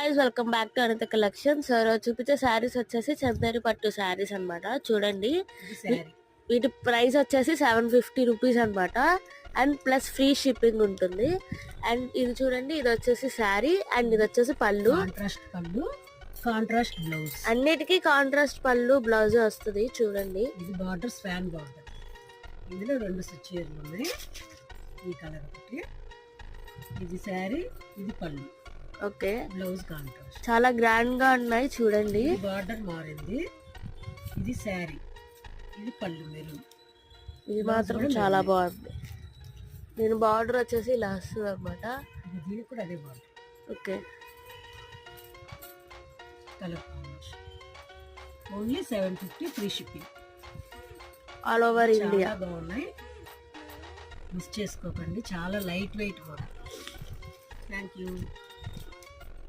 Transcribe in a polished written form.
Guys, welcome back to Anitha collection. So రోజు చూపించే శారీస్ వచ్చేసి చందేరి పట్టు శారీస్ అనమాట. చూడండి, వీటి ప్రైస్ వచ్చేసి 750 రూపీస్ అనమాట. అండ్ ప్లస్ ఫ్రీ షిప్పింగ్ ఉంటుంది. అండ్ ఇది చూడండి, ఇది వచ్చేసి శారీ అండ్ ఇది వచ్చేసి పళ్ళు, కాంట్రాస్ట్ బ్లౌజ్. అన్నిటికీ కాంట్రాస్ట్ పళ్ళు బ్లౌజ్ వస్తుంది. చూడండి, ఇది బార్డర్ స్వాన్ బార్డర్. ఇందులో 2 చీరలు ఉన్నాయి. ఈ కలర్ ఒకటి, ఇది శారీ, ఇది పళ్ళు. ఓకే, బ్లౌజ్ కాంట్రాస్ట్ చాలా గ్రాండ్ గా ఉన్నాయి. చూడండి, బార్డర్ మారింది. ఇది శారీ, ఇది పళ్ళు మెరూన్. ఇది మాత్రం చాలా బాగుంది. దీని బార్డర్ వచ్చేసి ఇలా వస్తుంది అనమాట. దీనికి కూడా అదే border. Okay, colour combination. Only 750 free shipping all over India. బాగున్నాయి, మిస్ చేసుకోకండి. చాలా లైట్ వెయిట్ కూడా. Thank you.